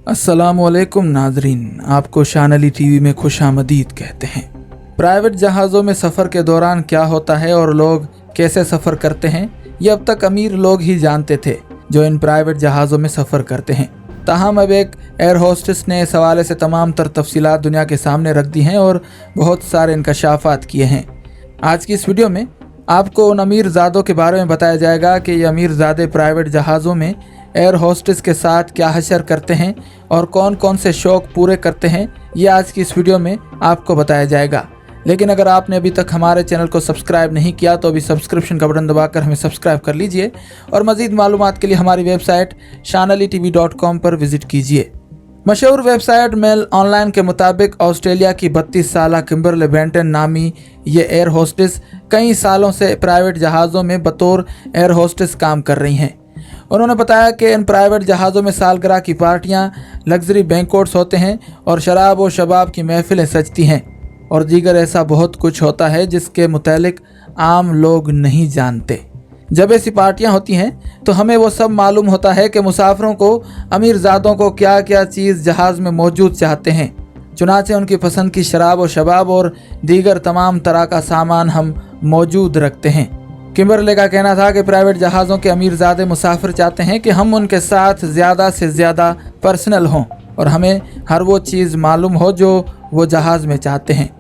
अस्सलामुअलैकुम नाजरीन, आपको शान अली टीवी में खुशामदीद कहते हैं। प्राइवेट जहाज़ों में सफ़र के दौरान क्या होता है और लोग कैसे सफ़र करते हैं, ये अब तक अमीर लोग ही जानते थे जो इन प्राइवेट जहाज़ों में सफ़र करते हैं। ताहम अब एक एयर होस्टेस ने इस हवाले से तमाम तर तफसीलात दुनिया के सामने रख दी हैं और बहुत सारे इंकशाफात किए हैं। आज की इस वीडियो में आपको उन अमीर ज़ादों के बारे में बताया जाएगा कि ये अमीर ज़ादे प्राइवेट जहाज़ों में एयर होस्टेस के साथ क्या हशर करते हैं और कौन कौन से शौक़ पूरे करते हैं, ये आज की इस वीडियो में आपको बताया जाएगा। लेकिन अगर आपने अभी तक हमारे चैनल को सब्सक्राइब नहीं किया तो अभी सब्सक्रिप्शन का बटन दबाकर हमें सब्सक्राइब कर लीजिए और मज़ीद मालूमात के लिए हमारी वेबसाइट shanalitv.com पर विज़िट कीजिए। मशहूर वेबसाइट मेल ऑनलाइन के मुताबिक ऑस्ट्रेलिया की 32 साला किम्बरले बेंटन नामी ये एयर होस्टेस कई सालों से प्राइवेट जहाज़ों में बतौर एयर होस्टेस काम कर रही हैं। उन्होंने बताया कि इन प्राइवेट जहाज़ों में सालगिरह की पार्टियां, लग्जरी बैंक्वेट्स होते हैं और शराब और शबाब की महफिलें सजती हैं और दीगर ऐसा बहुत कुछ होता है जिसके मुतालिक आम लोग नहीं जानते। जब ऐसी पार्टियां होती हैं तो हमें वो सब मालूम होता है कि मुसाफिरों को अमीर ज़ादों को क्या क्या चीज़ जहाज़ में मौजूद चाहते हैं। चुनाचे उनकी पसंद की शराब और शबाब और दीगर तमाम तरह का सामान हम मौजूद रखते हैं। किम्बरले का कहना था कि प्राइवेट जहाज़ों के अमीर ज़ादे मुसाफिर चाहते हैं कि हम उनके साथ ज़्यादा से ज़्यादा पर्सनल हों और हमें हर वो चीज़ मालूम हो जो वो जहाज़ में चाहते हैं।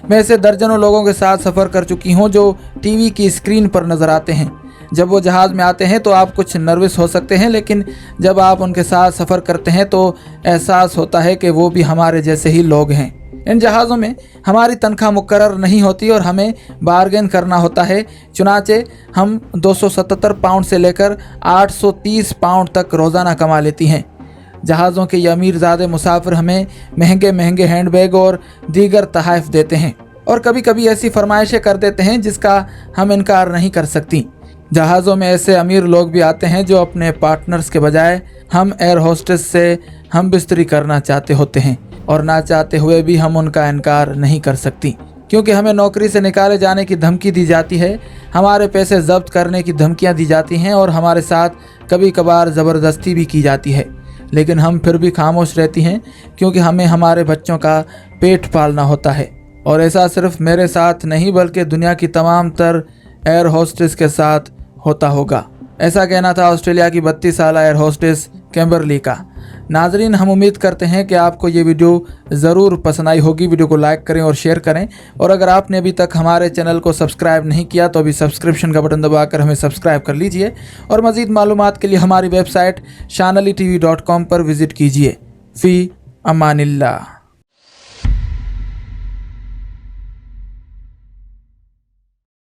मैं ऐसे दर्जनों लोगों के साथ सफ़र कर चुकी हूँ जो टीवी की स्क्रीन पर नज़र आते हैं। जब वो जहाज़ में आते हैं तो आप कुछ नर्वस हो सकते हैं, लेकिन जब आप उनके साथ सफ़र करते हैं तो एहसास होता है कि वो भी हमारे जैसे ही लोग हैं। इन जहाज़ों में हमारी तनख्वाह मुकर्रर नहीं होती और हमें बार्गेन करना होता है। चुनाचे हम 277 पाउंड से लेकर 830 पाउंड तक रोज़ाना कमा लेती हैं। जहाज़ों के ये अमीर ज़ादे मुसाफिर हमें महंगे महंगे हैंडबैग और दीगर तोहफ़े देते हैं और कभी कभी ऐसी फरमाइशें कर देते हैं जिसका हम इनकार नहीं कर सकती। जहाज़ों में ऐसे अमीर लोग भी आते हैं जो अपने पार्टनर्स के बजाय हम एयर होस्टेस से हम बिस्तरी करना चाहते होते हैं और ना चाहते हुए भी हम उनका इनकार नहीं कर सकती, क्योंकि हमें नौकरी से निकाले जाने की धमकी दी जाती है, हमारे पैसे जब्त करने की धमकियां दी जाती हैं और हमारे साथ कभी कभार ज़बरदस्ती भी की जाती है। लेकिन हम फिर भी खामोश रहती हैं क्योंकि हमें हमारे बच्चों का पेट पालना होता है। और ऐसा सिर्फ मेरे साथ नहीं बल्कि दुनिया की तमाम तर एयर होस्टेस के साथ होता होगा। ऐसा कहना था ऑस्ट्रेलिया की 32 साला एयर होस्टेस किम्बरली का। नाजरीन, हम उम्मीद करते हैं कि आपको ये वीडियो ज़रूर पसंद आई होगी। वीडियो को लाइक करें और शेयर करें और अगर आपने अभी तक हमारे चैनल को सब्सक्राइब नहीं किया तो अभी सब्सक्रिप्शन का बटन दबाकर हमें सब्सक्राइब कर लीजिए और मज़ीद मालूमात के लिए हमारी वेबसाइट shanalitv.com पर विज़िट कीजिए। फ़ी अमानिल्लाह।